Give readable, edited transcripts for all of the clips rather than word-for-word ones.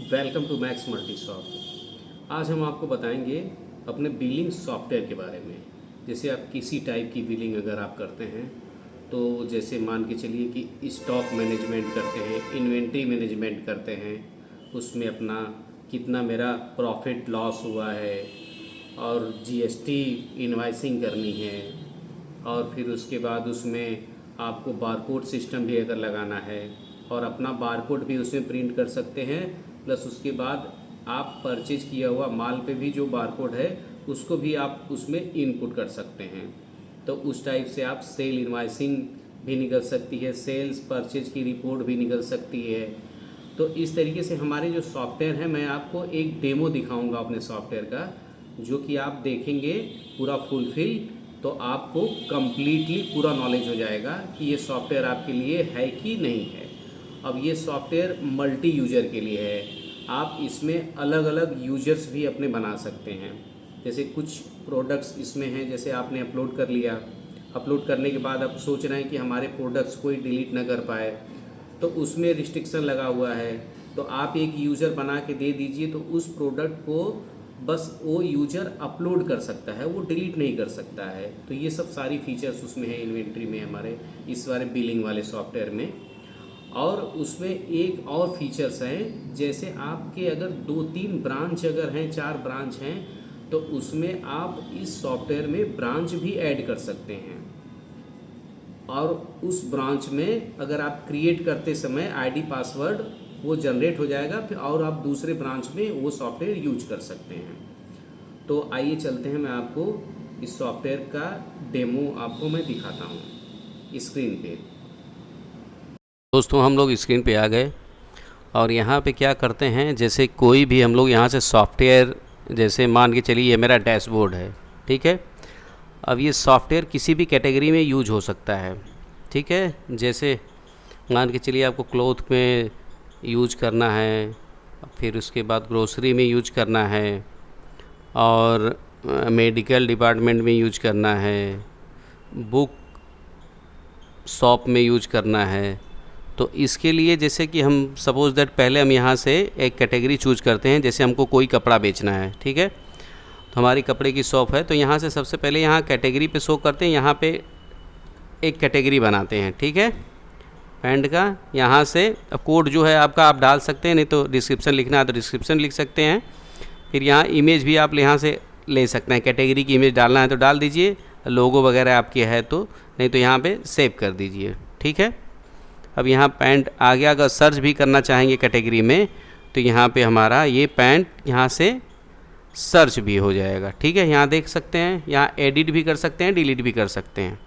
Welcome to Max Multi Shop. आज हम आपको बताएंगे अपने बिलिंग सॉफ्टवेयर के बारे में। जैसे आप किसी टाइप की बिलिंग अगर आप करते हैं तो जैसे मान के चलिए कि स्टॉक मैनेजमेंट करते हैं, इन्वेंट्री मैनेजमेंट करते हैं, उसमें अपना कितना मेरा प्रॉफिट लॉस हुआ है और जीएसटी इनवाइसिंग करनी है, और फिर उसके बाद उसमें आपको बारकोड सिस्टम भी अगर लगाना है और अपना बारकोड भी उसमें प्रिंट कर सकते हैं, प्लस उसके बाद आप परचेज किया हुआ माल पे भी जो बारकोड है उसको भी आप उसमें इनपुट कर सकते हैं। तो उस टाइप से आप सेल इनवाइसिंग भी निकल सकती है, सेल्स परचेज की रिपोर्ट भी निकल सकती है। तो इस तरीके से हमारे जो सॉफ्टवेयर हैं, मैं आपको एक डेमो दिखाऊंगा अपने सॉफ्टवेयर का, जो कि आप देखेंगे पूरा फुलफिल, तो आपको कम्प्लीटली पूरा नॉलेज हो जाएगा कि ये सॉफ्टवेयर आपके लिए है कि नहीं है। अब ये सॉफ्टवेयर मल्टी यूज़र के लिए है। आप इसमें अलग अलग यूजर्स भी अपने बना सकते हैं। जैसे कुछ प्रोडक्ट्स इसमें हैं, जैसे आपने अपलोड कर लिया, अपलोड करने के बाद आप सोच रहे हैं कि हमारे प्रोडक्ट्स कोई डिलीट ना कर पाए, तो उसमें रिस्ट्रिक्शन लगा हुआ है, तो आप एक यूज़र बना के दे दीजिए, तो उस प्रोडक्ट को बस वो यूजर अपलोड कर सकता है, वो डिलीट नहीं कर सकता है। तो ये सब सारी फीचर्स उसमें है इन्वेंट्री में, हमारे इस वाले बिलिंग वाले सॉफ्टवेयर में। और उसमें एक और फीचर्स हैं, जैसे आपके अगर 2-3 ब्रांच अगर हैं, 4 ब्रांच हैं, तो उसमें आप इस सॉफ्टवेयर में ब्रांच भी ऐड कर सकते हैं। और उस ब्रांच में अगर आप क्रिएट करते समय आईडी पासवर्ड वो जनरेट हो जाएगा, फिर और आप दूसरे ब्रांच में वो सॉफ्टवेयर यूज कर सकते हैं। तो आइए चलते हैं, मैं आपको इस सॉफ्टवेयर का डेमो आपको मैं दिखाता हूँ स्क्रीन पे। दोस्तों, हम लोग स्क्रीन पे आ गए और यहाँ पे क्या करते हैं, जैसे कोई भी हम लोग यहाँ से सॉफ्टवेयर, जैसे मान के चलिए ये मेरा डैशबोर्ड है, ठीक है। अब ये सॉफ्टवेयर किसी भी कैटेगरी में यूज हो सकता है, ठीक है। जैसे मान के चलिए आपको क्लॉथ में यूज करना है, फिर उसके बाद ग्रोसरी में यूज करना है, और मेडिकल डिपार्टमेंट में यूज करना है, बुक शॉप में यूज करना है। तो इसके लिए जैसे कि हम सपोज़ दैट पहले हम यहाँ से एक कैटेगरी चूज करते हैं। जैसे हमको कोई कपड़ा बेचना है, ठीक है, तो हमारी कपड़े की शॉप है, तो यहाँ से सबसे पहले यहाँ कैटेगरी पे शो करते हैं, यहाँ पे एक कैटेगरी बनाते हैं, ठीक है, पैंट का। यहाँ से अब कोड जो है आपका आप डाल सकते हैं, नहीं तो डिस्क्रिप्शन लिखना है तो डिस्क्रिप्शन लिख सकते हैं। फिर यहाँ इमेज भी आप यहाँ से ले सकते हैं, कैटेगरी की इमेज डालना है तो डाल दीजिए, लोगो वगैरह आपकी है तो, नहीं तो यहाँ पे सेव कर दीजिए, ठीक है। अब यहाँ पैंट आ गया। अगर सर्च भी करना चाहेंगे कैटेगरी में तो यहाँ पे हमारा ये पैंट यहाँ से सर्च भी हो जाएगा, ठीक है। यहाँ देख सकते हैं, यहाँ एडिट भी कर सकते हैं, डिलीट भी कर सकते हैं।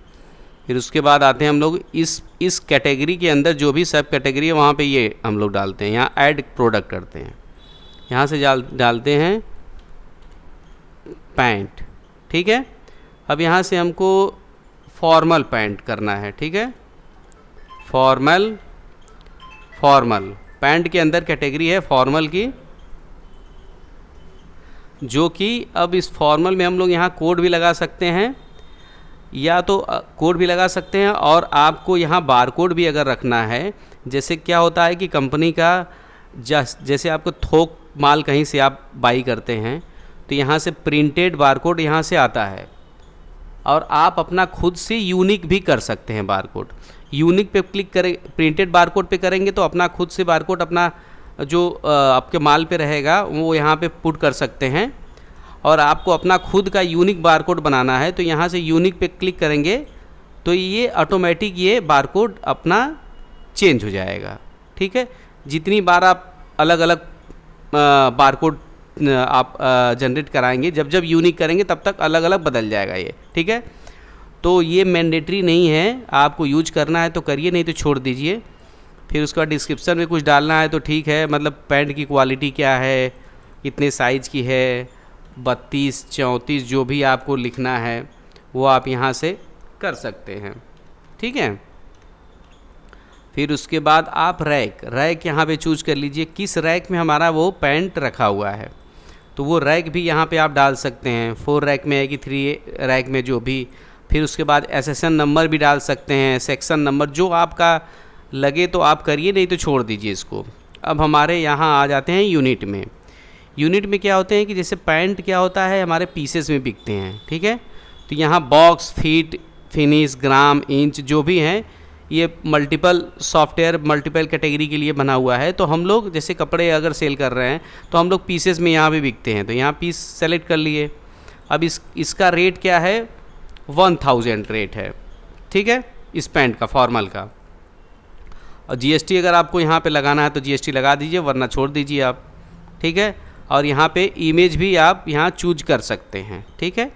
फिर उसके बाद आते हैं हम लोग इस कैटेगरी के अंदर जो भी सब कैटेगरी है वहाँ पे ये हम लोग डालते हैं। यहाँ ऐड प्रोडक्ट करते हैं, यहाँ से डालते हैं पैंट, ठीक है। अब यहाँ से हमको फॉर्मल पैंट करना है, ठीक है, फॉर्मल पैंट के अंदर कैटेगरी है फॉर्मल की, जो कि अब इस फॉर्मल में हम लोग यहाँ कोड भी लगा सकते हैं, या तो कोड भी लगा सकते हैं, और आपको यहाँ बारकोड भी अगर रखना है। जैसे क्या होता है कि कंपनी का जैसे आपको थोक माल कहीं से आप बाई करते हैं तो यहाँ से प्रिंटेड बारकोड यहाँ से आता है, और आप अपना खुद से यूनिक भी कर सकते हैं बारकोड। यूनिक पे क्लिक करें, प्रिंटेड बारकोड पे करेंगे तो अपना खुद से बारकोड अपना जो आपके माल पे रहेगा वो यहाँ पे पुट कर सकते हैं। और आपको अपना खुद का यूनिक बारकोड बनाना है तो यहाँ से यूनिक पे क्लिक करेंगे तो ये ऑटोमेटिक ये बारकोड अपना चेंज हो जाएगा, ठीक है। जितनी बार आप अलग अलग बारकोड आप जनरेट कराएंगे, जब जब यूनिक करेंगे तब तक अलग अलग बदल जाएगा ये, ठीक है। तो ये मैंडेटरी नहीं है, आपको यूज करना है तो करिए, नहीं तो छोड़ दीजिए। फिर उसका डिस्क्रिप्शन में कुछ डालना है तो ठीक है, मतलब पैंट की क्वालिटी क्या है, कितने साइज़ की है, 32, 34 जो भी आपको लिखना है वो आप यहाँ से कर सकते हैं, ठीक है। फिर उसके बाद आप रैक यहाँ पे चूज कर लीजिए, किस रैक में हमारा वो पैंट रखा हुआ है, तो वो रैक भी यहाँ पे आप डाल सकते हैं। 4 रैक में है कि 3 रैक में, जो भी। फिर उसके बाद SSN नंबर भी डाल सकते हैं, सेक्शन नंबर जो आपका लगे तो आप करिए, नहीं तो छोड़ दीजिए इसको। अब हमारे यहाँ आ जाते हैं यूनिट में। यूनिट में क्या होते हैं कि जैसे पैंट क्या होता है हमारे पीसेस में बिकते हैं, ठीक है। तो यहाँ बॉक्स, फीट, फिनिश, ग्राम, इंच जो भी हैं ये मल्टीपल सॉफ्टवेयर मल्टीपल कैटेगरी के लिए बना हुआ है। तो हम लोग जैसे कपड़े अगर सेल कर रहे हैं तो हम लोग पीसेस में यहाँ पे बिकते हैं, तो यहाँ पीस सेलेक्ट कर लिए। अब इसका रेट क्या है, 1000 रेट है, ठीक है, इस पैंट का फॉर्मल का। और जीएसटी अगर आपको यहाँ पे लगाना है तो जीएसटी लगा दीजिए, वरना छोड़ दीजिए आप, ठीक है। और यहाँ पे इमेज भी आप यहाँ चूज कर सकते हैं, ठीक है।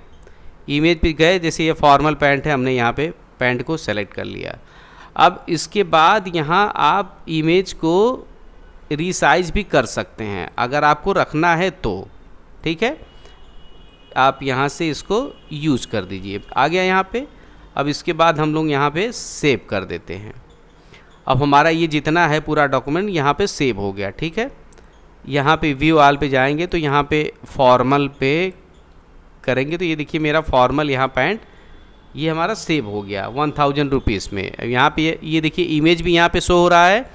इमेज पे गए, जैसे ये फॉर्मल पैंट है, हमने यहाँ पे पैंट को सेलेक्ट कर लिया। अब इसके बाद यहाँ आप इमेज को रीसाइज भी कर सकते हैं अगर आपको रखना है तो, ठीक है। आप यहाँ से इसको यूज कर दीजिए, आ गया यहाँ पे। अब इसके बाद हम लोग यहाँ पे सेव कर देते हैं। अब हमारा ये जितना है पूरा डॉक्यूमेंट यहाँ पे सेव हो गया, ठीक है। यहाँ पे व्यू ऑल पे जाएंगे तो यहाँ पे फॉर्मल पे करेंगे तो ये देखिए मेरा फॉर्मल यहाँ पैंट ये हमारा सेव हो गया 1000 रुपीज़ में। यहाँ पे ये देखिए इमेज भी यहाँ पे शो हो रहा है,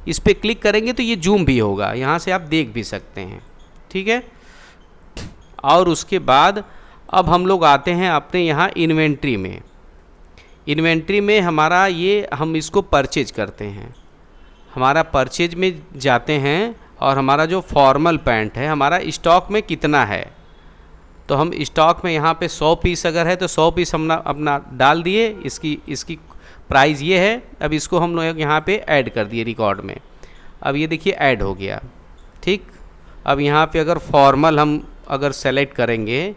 इस पर क्लिक करेंगे तो ये जूम भी होगा, यहाँ से आप देख भी सकते हैं, ठीक है। और उसके बाद अब हम लोग आते हैं अपने यहाँ इन्वेंट्री में। इन्वेंट्री में हमारा ये हम इसको परचेज करते हैं, हमारा परचेज में जाते हैं और हमारा जो फॉर्मल पैंट है हमारा स्टॉक में कितना है, तो हम स्टॉक में यहाँ पे 100 पीस अगर है तो 100 पीस हम अपना डाल दिए। इसकी प्राइस ये है। अब इसको हम लोग यहाँ पे ऐड कर दिए रिकॉर्ड में। अब ये देखिए ऐड हो गया, ठीक। अब यहाँ पे अगर फॉर्मल हम अगर सेलेक्ट करेंगे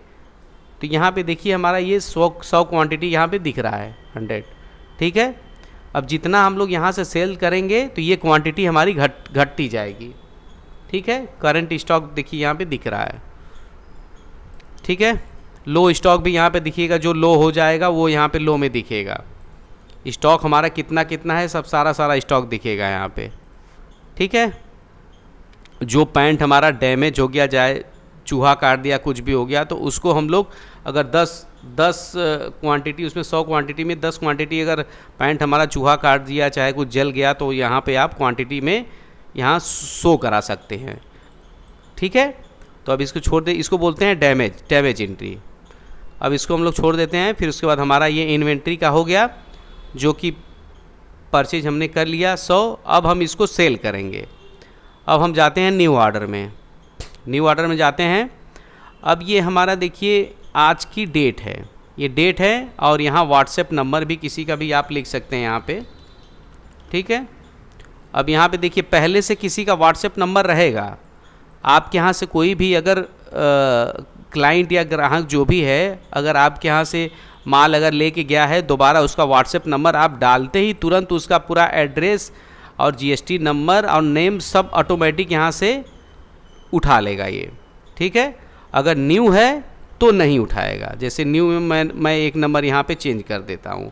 तो यहाँ पे देखिए हमारा ये 100 क्वांटिटी यहाँ पे दिख रहा है 100, ठीक है। अब जितना हम लोग यहाँ से सेल करेंगे तो ये क्वांटिटी हमारी घटती जाएगी, ठीक है। करंट स्टॉक देखिए यहाँ पे दिख रहा है, ठीक है। लो स्टॉक भी यहाँ पे दिखिएगा, जो लो हो जाएगा वो यहाँ पे लो में दिखेगा। स्टॉक हमारा कितना कितना है सब सारा स्टॉक दिखेगा यहाँ पे, ठीक है। जो पैंट हमारा डैमेज हो गया, जाए चूहा काट दिया, कुछ भी हो गया, तो उसको हम लोग अगर 10 क्वांटिटी, उसमें 100 क्वांटिटी में 10 क्वांटिटी अगर पैंट हमारा चूहा काट दिया, चाहे कुछ जल गया, तो यहाँ पे आप क्वांटिटी में यहाँ शो करा सकते हैं, ठीक है। तो अब इसको छोड़ दे, इसको बोलते हैं डैमेज एंट्री। अब इसको हम लोग छोड़ देते हैं। फिर उसके बाद हमारा ये इन्वेंट्री का हो गया, जो कि परचेज हमने कर लिया 100। अब हम इसको सेल करेंगे। अब हम जाते हैं न्यू ऑर्डर में। न्यू ऑर्डर में जाते हैं। अब ये हमारा देखिए आज की डेट है, ये डेट है, और यहाँ व्हाट्सएप नंबर भी किसी का भी आप लिख सकते हैं यहाँ पे, ठीक है। अब यहाँ पे देखिए पहले से किसी का व्हाट्सएप नंबर रहेगा, आपके यहाँ से कोई भी अगर क्लाइंट या ग्राहक जो भी है, अगर आपके यहाँ से माल अगर लेके गया है, दोबारा उसका व्हाट्सएप नंबर आप डालते ही तुरंत उसका पूरा एड्रेस और जीएसटी नंबर और नेम सब ऑटोमेटिक यहाँ से उठा लेगा ये, ठीक है। अगर न्यू है तो नहीं उठाएगा। जैसे न्यू में मैं एक नंबर यहाँ पे चेंज कर देता हूँ।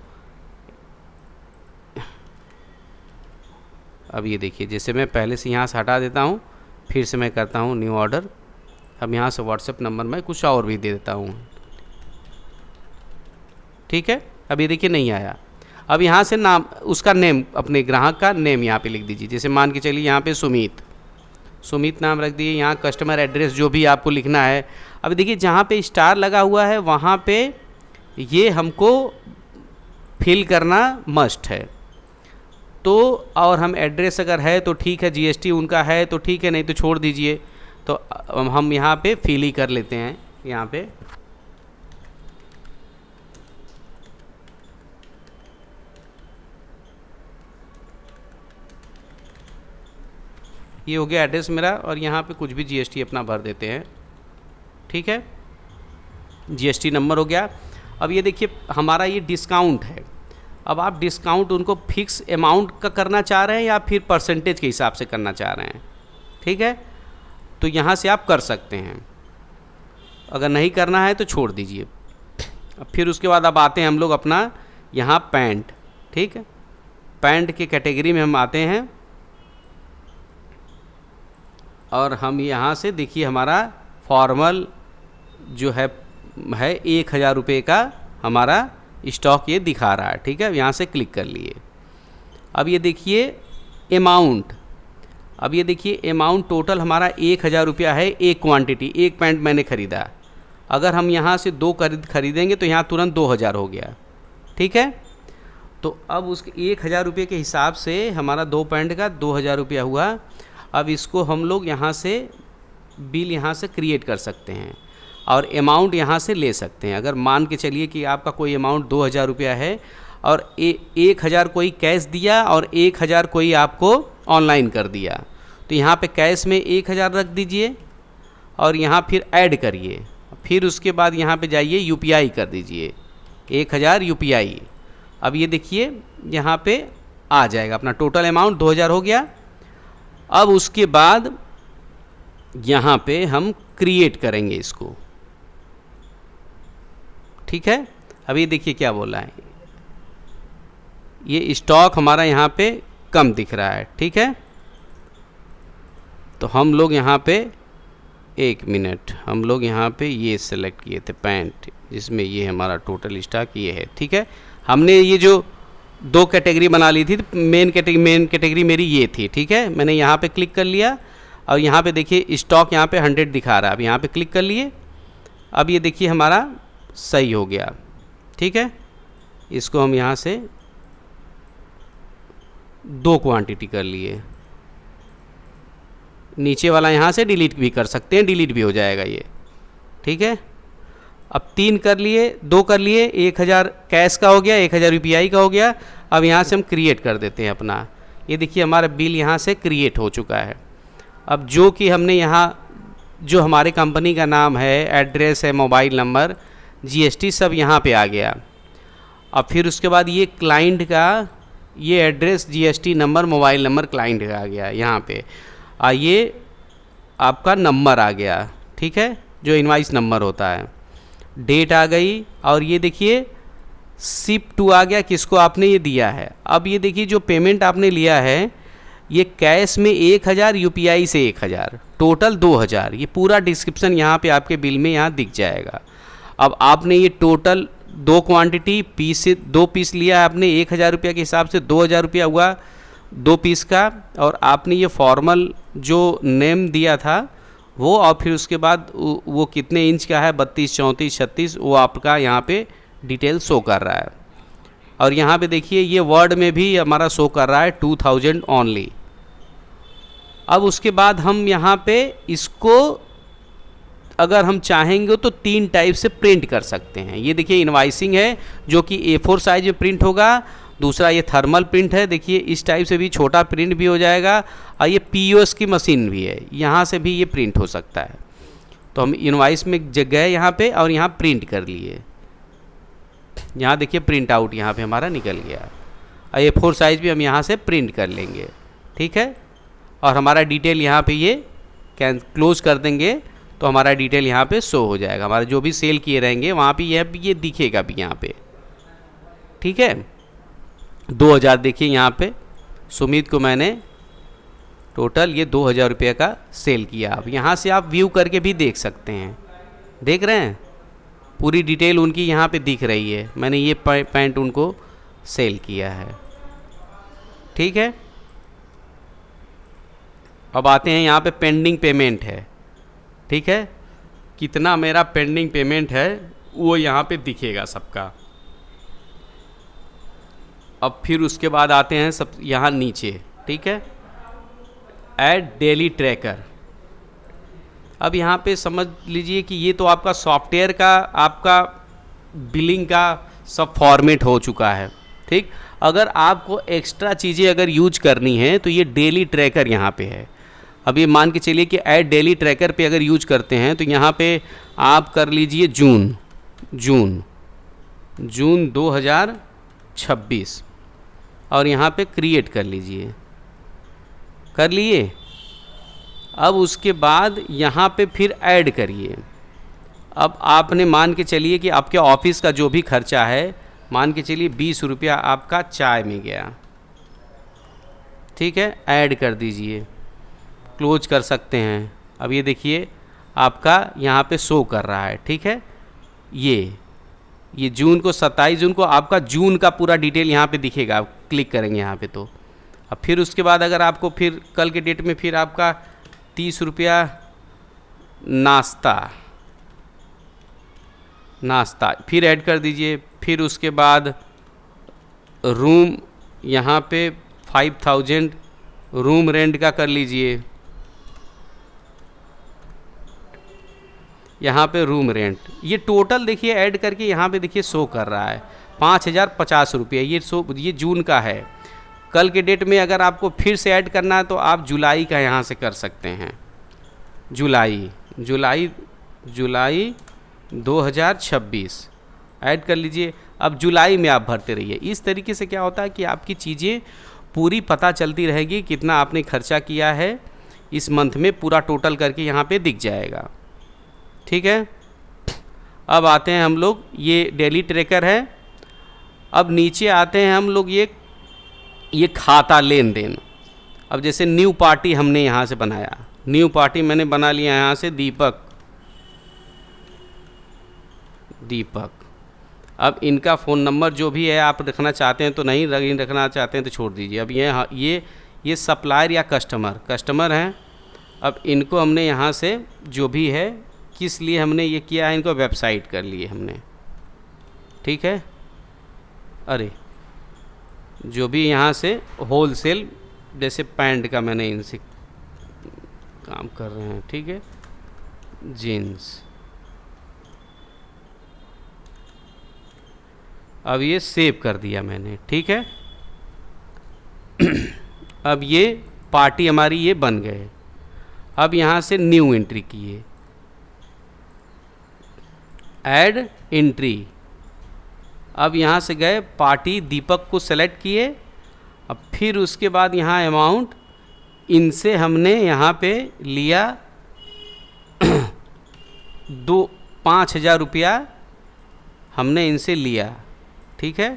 अब ये देखिए, जैसे मैं पहले से यहाँ से हटा देता हूँ, फिर से मैं करता हूँ न्यू ऑर्डर। अब यहाँ से व्हाट्सएप नंबर मैं कुछ और भी दे देता हूँ, ठीक है। अब ये देखिए नहीं आया। अब यहाँ से नाम, उसका नेम, अपने ग्राहक का नेम यहाँ पे लिख दीजिए। जैसे मान के चलिए यहाँ पे सुमित नाम रख दिए। यहाँ कस्टमर एड्रेस जो भी आपको लिखना है। अब देखिए जहाँ पे स्टार लगा हुआ है वहाँ पे ये हमको फिल करना मस्ट है। तो और हम एड्रेस अगर है तो ठीक है, जीएसटी उनका है तो ठीक है, नहीं तो छोड़ दीजिए। तो हम यहाँ पे फिल ही कर लेते हैं। यहाँ पे ये हो गया एड्रेस मेरा, और यहाँ पे कुछ भी जीएसटी अपना भर देते हैं, ठीक है। जीएसटी नंबर हो गया। अब ये देखिए हमारा ये डिस्काउंट है। अब आप डिस्काउंट उनको फिक्स अमाउंट का करना चाह रहे हैं या फिर परसेंटेज के हिसाब से करना चाह रहे हैं, ठीक है। तो यहाँ से आप कर सकते हैं, अगर नहीं करना है तो छोड़ दीजिए। अब फिर उसके बाद अब आते हैं हम लोग अपना यहाँ पैंट, ठीक है। पैंट के कैटेगरी में हम आते हैं और हम यहाँ से देखिए हमारा फॉर्मल जो है 1000 रुपये का हमारा स्टॉक ये दिखा रहा है, ठीक है। यहाँ से क्लिक कर लिए। अब ये देखिए अमाउंट, अब ये देखिए अमाउंट टोटल हमारा 1000 रुपया है, एक क्वांटिटी, एक पैंट मैंने ख़रीदा। अगर हम यहाँ से 2 खरीदेंगे तो यहाँ तुरंत 2000 हो गया, ठीक है। तो अब उसके 1000 रुपये के हिसाब से हमारा 2 पैंट का 2000 रुपया हुआ। अब इसको हम लोग यहाँ से बिल यहाँ से क्रिएट कर सकते हैं और अमाउंट यहाँ से ले सकते हैं। अगर मान के चलिए कि आपका कोई अमाउंट 2000 रुपया है और 1000 कोई कैश दिया और 1000 कोई आपको ऑनलाइन कर दिया, तो यहाँ पे कैश में 1000 रख दीजिए और यहाँ फिर ऐड करिए, फिर उसके बाद यहाँ पे जाइए यूपीआई कर दीजिए 1000 यूपीआई। अब ये देखिए यहाँ पे आ जाएगा अपना टोटल अमाउंट 2000 हो गया। अब उसके बाद यहाँ पे हम क्रिएट करेंगे इसको, ठीक है। अब ये देखिए क्या बोला है, ये स्टॉक हमारा यहाँ पे कम दिख रहा है, ठीक है। तो हम लोग यहाँ पे 1 मिनट, हम लोग यहाँ पे ये सेलेक्ट किए थे पैंट, जिसमें ये हमारा टोटल स्टॉक ये है, ठीक है। हमने ये जो 2 कैटेगरी बना ली थी, मेन कैटेगरी मेरी ये थी, ठीक है। मैंने यहाँ पे क्लिक कर लिया और यहाँ पे देखिए स्टॉक यहाँ पे 100 दिखा रहा है। अब यहाँ पे क्लिक कर लिए, अब ये देखिए हमारा सही हो गया, ठीक है। इसको हम यहाँ से 2 क्वांटिटी कर लिए, नीचे वाला यहाँ से डिलीट भी कर सकते हैं, डिलीट भी हो जाएगा ये, ठीक है। अब 3 कर लिए, 2 कर लिए, 1000 कैश का हो गया, 1000 यूपीआई का हो गया। अब यहाँ से हम क्रिएट कर देते हैं अपना, ये देखिए हमारा बिल यहाँ से क्रिएट हो चुका है। अब जो कि हमने यहाँ जो हमारे कंपनी का नाम है, एड्रेस है, मोबाइल नंबर, जीएसटी सब यहाँ पे आ गया। अब फिर उसके बाद ये क्लाइंट का ये address, GST number, mobile number client का आ गया यहाँ पे। ये आपका नंबर आ गया, ठीक है, जो इनवाइस नंबर होता है। डेट आ गई और ये देखिए शिप टू आ गया, किसको आपने ये दिया है। अब ये देखिए जो पेमेंट आपने लिया है, ये कैश में 1000, यूपीआई से 1000, टोटल 2000। ये पूरा डिस्क्रिप्शन यहाँ पे आपके बिल में यहाँ दिख जाएगा। अब आपने ये टोटल 2 क्वांटिटी पीस से 2 पीस लिया आपने, 1000 रुपये के हिसाब से 2000 रुपया हुआ 2 पीस का। और आपने ये फॉर्मल जो नेम दिया था वो, और फिर उसके बाद वो कितने इंच का है, 32, 34, 36, वो आपका यहाँ पे डिटेल शो कर रहा है। और यहाँ पे देखिए ये वर्ड में भी हमारा शो कर रहा है 2000 ओनली। अब उसके बाद हम यहाँ पे इसको अगर हम चाहेंगे तो 3 टाइप से प्रिंट कर सकते हैं। ये देखिए इनवाइसिंग है जो कि A4 साइज में प्रिंट होगा। दूसरा ये थर्मल प्रिंट है, देखिए इस टाइप से भी छोटा प्रिंट भी हो जाएगा। और ये POS की मशीन भी है, यहाँ से भी ये प्रिंट हो सकता है। तो हम इनवाइस में गए यहाँ पे और यहाँ प्रिंट कर लिए। यहाँ देखिए प्रिंट आउट यहाँ पे हमारा निकल गया। और A4 साइज भी हम यहाँ से प्रिंट कर लेंगे, ठीक है। और हमारा डिटेल यहाँ पे ये क्लोज कर देंगे तो हमारा डिटेल यहाँ पे शो हो जाएगा। हमारा जो भी सेल किए रहेंगे वहाँ पे ये दिखेगा भी यहाँ पे, ठीक है। 2000 देखिए यहाँ पे सुमित को मैंने टोटल ये 2000 रुपये का सेल किया। अब यहाँ से आप व्यू करके भी देख सकते हैं, देख रहे हैं पूरी डिटेल उनकी यहाँ पे दिख रही है। मैंने ये पैंट उनको सेल किया है, ठीक है। अब आते हैं यहाँ पे पेंडिंग पेमेंट है, ठीक है। कितना मेरा पेंडिंग पेमेंट है वो यहाँ पे दिखेगा सबका। अब फिर उसके बाद आते हैं सब यहाँ नीचे, ठीक है, ऐड डेली ट्रैकर। अब यहाँ पे समझ लीजिए कि ये तो आपका सॉफ्टवेयर का आपका बिलिंग का सब फॉर्मेट हो चुका है, ठीक। अगर आपको एक्स्ट्रा चीज़ें अगर यूज करनी है तो ये डेली ट्रैकर यहाँ पे है। अब ये मान के चलिए कि ऐड डेली ट्रैकर पे अगर यूज करते हैं तो यहाँ पे आप कर लीजिए जून 2026 और यहाँ पे क्रिएट कर लीजिए, कर लिए। अब उसके बाद यहाँ पे फिर ऐड करिए। अब आपने मान के चलिए कि आपके ऑफिस का जो भी खर्चा है, मान के चलिए 20 रुपया आपका चाय में गया, ठीक है, ऐड कर दीजिए, क्लोज कर सकते हैं। अब ये देखिए आपका यहाँ पे शो कर रहा है, ठीक है। ये जून को 27 जून को आपका जून का पूरा डिटेल यहाँ पे दिखेगा। आप क्लिक करेंगे यहाँ पे तो अब फिर उसके बाद अगर आपको फिर कल के डेट में फिर आपका 30 रुपया नाश्ता फिर ऐड कर दीजिए। फिर उसके बाद रूम यहाँ पे 5000 रूम रेंट का कर लीजिए। यहाँ पे रूम रेंट ये टोटल देखिए ऐड करके यहाँ पे देखिए शो कर रहा है 5050 रुपये। ये जून का है। कल के डेट में अगर आपको फिर से ऐड करना है तो आप जुलाई का यहाँ से कर सकते हैं। जुलाई 2026 ऐड कर लीजिए। अब जुलाई में आप भरते रहिए। इस तरीके से क्या होता है कि आपकी चीज़ें पूरी पता चलती रहेगी, कितना आपने खर्चा किया है इस मंथ में पूरा टोटल करके यहाँ पे दिख जाएगा। ठीक है, अब आते हैं हम लोग, ये डेली ट्रैकर है। अब नीचे आते हैं हम लोग, ये खाता लेन देन। अब जैसे न्यू पार्टी हमने यहाँ से बनाया, न्यू पार्टी मैंने बना लिया यहाँ से दीपक। अब इनका फ़ोन नंबर जो भी है आप रखना चाहते हैं तो नहीं रखना चाहते हैं तो छोड़ दीजिए। अब ये सप्लायर या कस्टमर हैं। अब इनको हमने यहाँ से जो भी है, किस लिए हमने ये किया है, इनको वेबसाइट कर लिए हमने। ठीक है, अरे जो भी यहाँ से होलसेल जैसे पैंट का मैंने इनसे काम कर रहे हैं। ठीक है, जीन्स। अब ये सेव कर दिया मैंने। ठीक है, अब ये पार्टी हमारी ये बन गए। अब यहाँ से न्यू एंट्री किए, ऐड एंट्री। अब यहाँ से गए पार्टी दीपक को सेलेक्ट किए। अब फिर उसके बाद यहाँ अमाउंट इनसे हमने यहाँ पे लिया 5000 रुपया हमने इनसे लिया। ठीक है,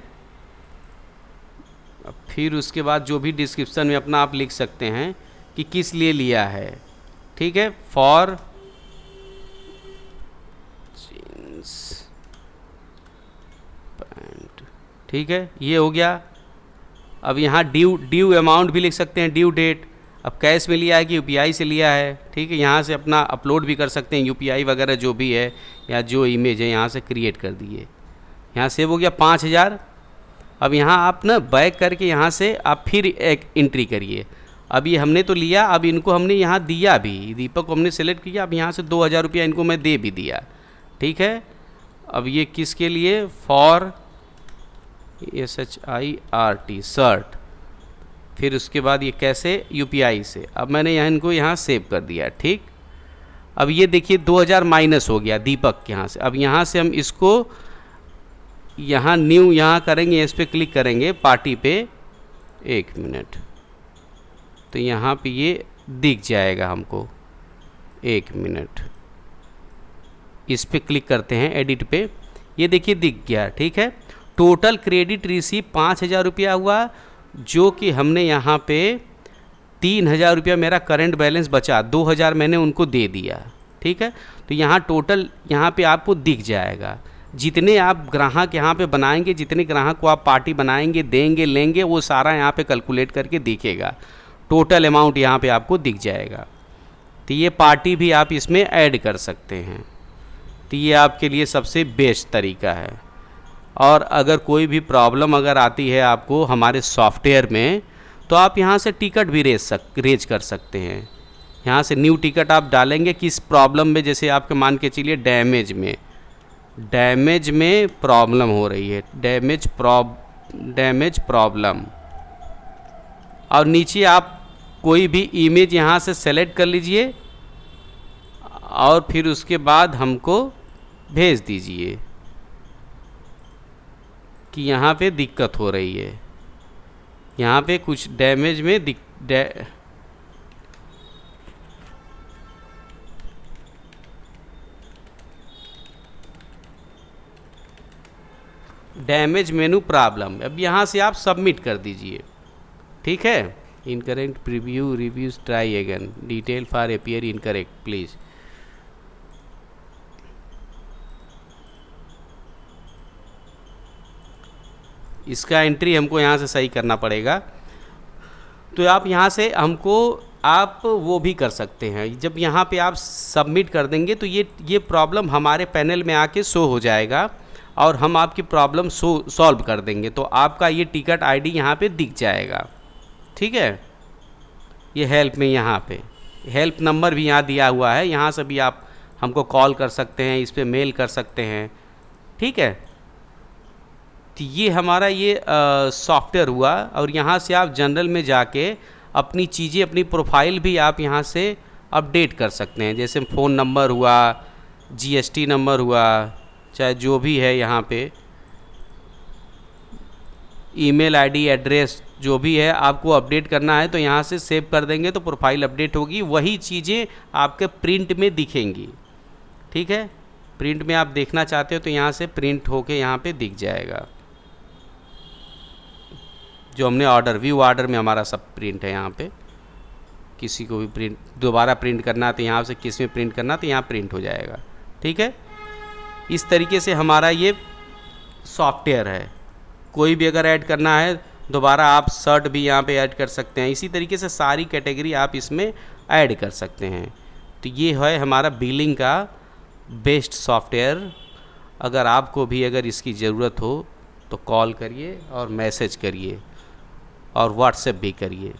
अब फिर उसके बाद जो भी डिस्क्रिप्शन में अपना आप लिख सकते हैं कि किस लिए लिया है। ठीक है, फॉर जीन्स पैंट। ठीक है, ये हो गया। अब यहाँ ड्यू अमाउंट भी लिख सकते हैं, ड्यू डेट। अब कैश में लिया है कि यूपीआई से लिया है। ठीक है, यहाँ से अपना अपलोड भी कर सकते हैं, यूपीआई वगैरह जो भी है या जो इमेज है यहाँ से क्रिएट कर दिए। यहाँ सेव हो गया 5000। अब यहाँ आप ना बैक करके यहाँ से आप फिर एक एंट्री करिए। अब ये हमने तो लिया, अब इनको हमने यहाँ दिया भी, दीपक को हमने सेलेक्ट किया। अब यहाँ से 2000 रुपया इनको मैं दे भी दिया। ठीक है, अब ये किसके लिए, फॉर SHIRT शर्ट। फिर उसके बाद ये कैसे, यूपीआई से। अब मैंने यहाँ सेव कर दिया। ठीक, अब ये देखिए 2000 माइनस हो गया दीपक के यहाँ से। अब यहाँ से हम इसको यहाँ न्यू यहाँ करेंगे, इस पर क्लिक करेंगे पार्टी पे। 1 मिनट, तो यहाँ पे ये दिख जाएगा हमको। 1 मिनट, इस पे क्लिक करते हैं एडिट पे, ये देखिए दिख गया। ठीक है, टोटल क्रेडिट रिसीव 5000 रुपया हुआ, जो कि हमने यहाँ पे 3000 रुपया मेरा करंट बैलेंस बचा, 2000 मैंने उनको दे दिया। ठीक है, तो यहाँ टोटल यहाँ पे आपको दिख जाएगा। जितने आप ग्राहक यहाँ पे बनाएंगे, जितने ग्राहक को आप पार्टी बनाएंगे, देंगे, लेंगे, वो सारा यहाँ पे कैलकुलेट करके दिखेगा। टोटल अमाउंट यहाँ पे आपको दिख जाएगा। तो ये पार्टी भी आप इसमें ऐड कर सकते हैं। तो ये आपके लिए सबसे बेस्ट तरीका है। और अगर कोई भी प्रॉब्लम अगर आती है आपको हमारे सॉफ्टवेयर में, तो आप यहाँ से टिकट भी रेज कर सकते हैं। यहाँ से न्यू टिकट आप डालेंगे किस प्रॉब्लम में, जैसे आपके मान के चलिए डैमेज में प्रॉब्लम हो रही है, डैमेज प्रॉब्लम। और नीचे आप कोई भी इमेज यहाँ से सेलेक्ट कर लीजिए और फिर उसके बाद हमको भेज दीजिए कि यहाँ पे दिक्कत हो रही है, यहाँ पे कुछ डैमेज में डैमेज मेनू प्रॉब्लम। अब यहाँ से आप सबमिट कर दीजिए। ठीक है, incorrect preview reviews try again, detail for appear incorrect please. इसका एंट्री हमको यहाँ से सही करना पड़ेगा। तो आप यहाँ से हमको आप वो भी कर सकते हैं। जब यहाँ पे आप सबमिट कर देंगे तो ये प्रॉब्लम हमारे पैनल में आके शो हो जाएगा और हम आपकी प्रॉब्लम सॉल्व कर देंगे। तो आपका ये टिकट आईडी यहाँ पे दिख जाएगा, ठीक है। ये हेल्प में यहाँ पे हेल्प नंबर भी यहाँ दिया हुआ है, यहाँ से भी आप हमको कॉल कर सकते हैं, इस पर मेल कर सकते हैं, ठीक है। तो ये हमारा ये सॉफ्टवेयर हुआ। और यहाँ से आप जनरल में जाके अपनी चीज़ें, अपनी प्रोफाइल भी आप यहाँ से अपडेट कर सकते हैं। जैसे फ़ोन नंबर हुआ, जीएसटी नंबर हुआ, चाहे जो भी है यहाँ पे, ईमेल आईडी, एड्रेस जो भी है आपको अपडेट करना है तो यहाँ से सेव कर देंगे तो प्रोफाइल अपडेट होगी। वही चीज़ें आपके प्रिंट में दिखेंगी, ठीक है। प्रिंट में आप देखना चाहते हो तो यहाँ से प्रिंट होके यहाँ पे दिख जाएगा। जो हमने ऑर्डर, व्यू ऑर्डर में हमारा सब प्रिंट है यहाँ पे। किसी को भी प्रिंट दोबारा प्रिंट करना है तो यहाँ से किस में प्रिंट करना तो यहाँ प्रिंट हो जाएगा, ठीक है। इस तरीके से हमारा ये सॉफ्टवेयर है। कोई भी अगर ऐड करना है दोबारा आप शर्ट भी यहाँ पे ऐड कर सकते हैं। इसी तरीके से सारी कैटेगरी आप इसमें ऐड कर सकते हैं। तो ये है हमारा बिलिंग का बेस्ट सॉफ्टवेयर। अगर आपको भी अगर इसकी ज़रूरत हो तो कॉल करिए और मैसेज करिए और व्हाट्सएप भी करिए।